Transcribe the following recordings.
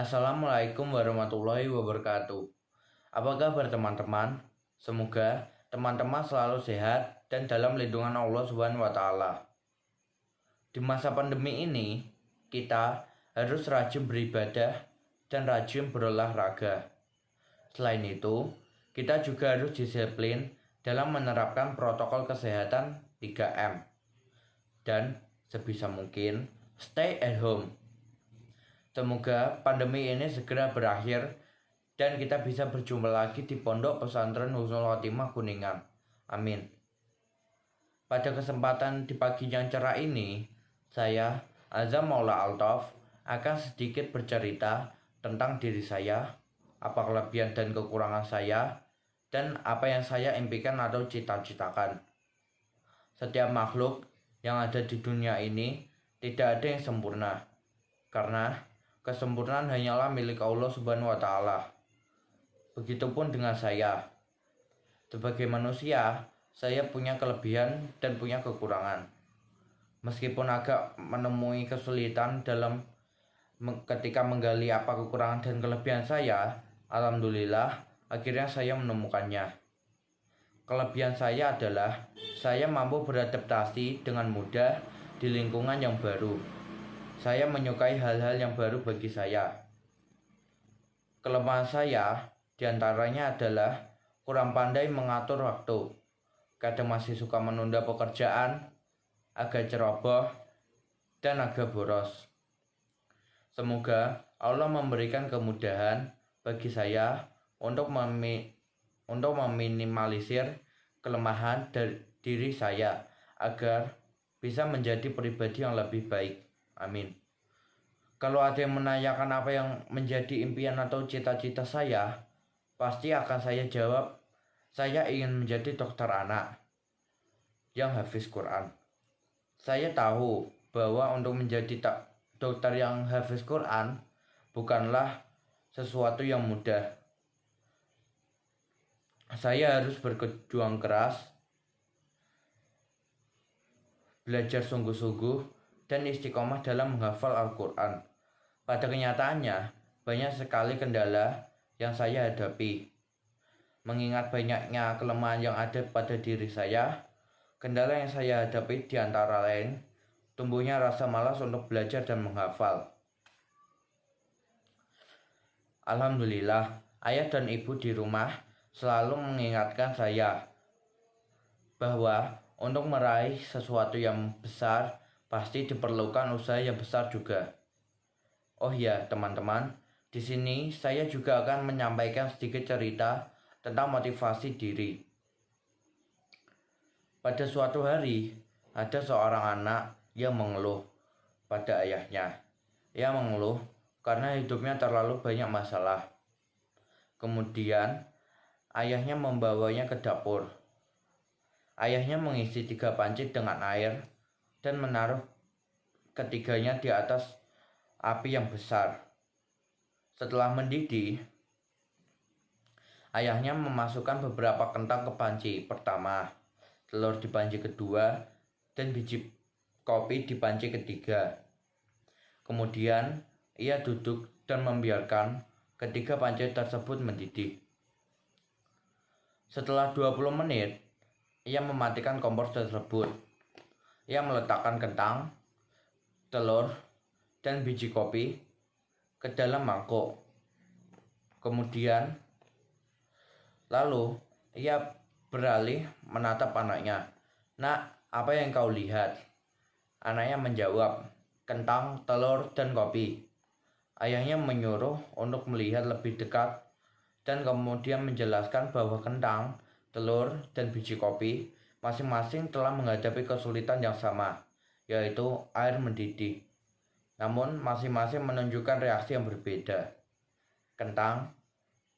Assalamualaikum warahmatullahi wabarakatuh. Apa kabar teman-teman? Semoga teman-teman selalu sehat dan dalam lindungan Allah Subhanahu wa taala. Di masa pandemi ini, kita harus rajin beribadah dan rajin berolahraga. Selain itu, kita juga harus disiplin dalam menerapkan protokol kesehatan 3M. Dan sebisa mungkin stay at home. Semoga pandemi ini segera berakhir dan kita bisa berjumpa lagi di Pondok Pesantren Husnul Khotimah Kuningan. Amin. Pada kesempatan di pagi yang cerah ini, saya, Azam Maula Altaf, akan sedikit bercerita tentang diri saya, apa kelebihan dan kekurangan saya, dan apa yang saya impikan atau cita-citakan. Setiap makhluk yang ada di dunia ini tidak ada yang sempurna, karena kesempurnaan hanyalah milik Allah Subhanahu wa taala. Begitupun dengan saya. Sebagai manusia, saya punya kelebihan dan punya kekurangan. Meskipun agak menemui kesulitan ketika menggali apa kekurangan dan kelebihan saya, alhamdulillah akhirnya saya menemukannya. Kelebihan saya adalah saya mampu beradaptasi dengan mudah di lingkungan yang baru. Saya menyukai hal-hal yang baru bagi saya. Kelemahan saya diantaranya adalah kurang pandai mengatur waktu. Kadang masih suka menunda pekerjaan, agak ceroboh, dan agak boros. Semoga Allah memberikan kemudahan bagi saya untuk meminimalisir kelemahan dari diri saya agar bisa menjadi pribadi yang lebih baik. Amin. Kalau ada yang menanyakan apa yang menjadi impian atau cita-cita saya, pasti akan saya jawab, saya ingin menjadi dokter anak yang hafiz Quran. Saya tahu bahwa untuk menjadi dokter yang hafiz Quran bukanlah sesuatu yang mudah. Saya harus berjuang keras, belajar sungguh-sungguh, dan istiqomah dalam menghafal Al-Quran. Pada kenyataannya, banyak sekali kendala yang saya hadapi. Mengingat banyaknya kelemahan yang ada pada diri saya, kendala yang saya hadapi di antara lain, tumbuhnya rasa malas untuk belajar dan menghafal. Alhamdulillah, ayah dan ibu di rumah selalu mengingatkan saya bahwa untuk meraih sesuatu yang besar, pasti diperlukan usaha yang besar juga. Oh ya, teman-teman, di sini saya juga akan menyampaikan sedikit cerita tentang motivasi diri. Pada suatu hari, ada seorang anak yang mengeluh pada ayahnya. Ia mengeluh karena hidupnya terlalu banyak masalah. Kemudian, ayahnya membawanya ke dapur. Ayahnya mengisi 3 panci dengan air dan menaruh ketiganya di atas api yang besar. Setelah mendidih, ayahnya memasukkan beberapa kentang ke panci pertama, telur di panci kedua, dan biji kopi di panci ketiga. Kemudian, ia duduk dan membiarkan ketiga panci tersebut mendidih. Setelah 20 menit, ia mematikan kompor tersebut. Ia meletakkan kentang, telur, dan biji kopi ke dalam mangkuk. Kemudian, lalu ia beralih menatap anaknya. "Nak, apa yang kau lihat?" Anaknya menjawab, "Kentang, telur, dan kopi." Ayahnya menyuruh untuk melihat lebih dekat dan kemudian menjelaskan bahwa kentang, telur, dan biji kopi masing-masing telah menghadapi kesulitan yang sama, yaitu air mendidih. Namun masing-masing menunjukkan reaksi yang berbeda. Kentang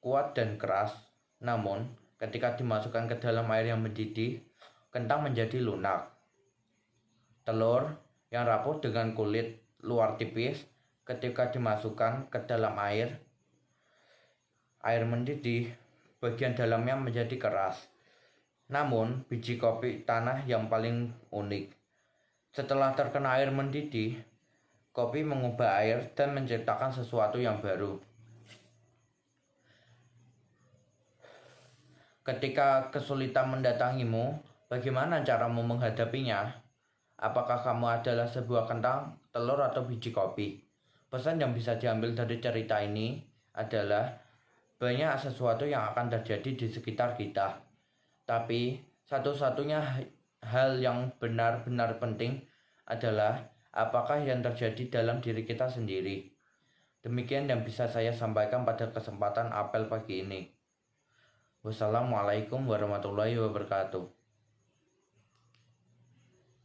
kuat dan keras, namun ketika dimasukkan ke dalam air yang mendidih, kentang menjadi lunak. Telur yang rapuh dengan kulit luar tipis, ketika dimasukkan ke dalam air mendidih, bagian dalamnya menjadi keras. Namun, biji kopi tanah yang paling unik. Setelah terkena air mendidih, Kopi mengubah air dan menciptakan sesuatu yang baru. Ketika kesulitan mendatangimu, bagaimana caramu menghadapinya? Apakah kamu adalah sebuah kentang, telur, atau biji kopi? Pesan yang bisa diambil dari cerita ini adalah banyak sesuatu yang akan terjadi di sekitar kita. Tapi satu-satunya hal yang benar-benar penting adalah apakah yang terjadi dalam diri kita sendiri. Demikian yang bisa saya sampaikan pada kesempatan apel pagi ini. Wassalamualaikum warahmatullahi wabarakatuh.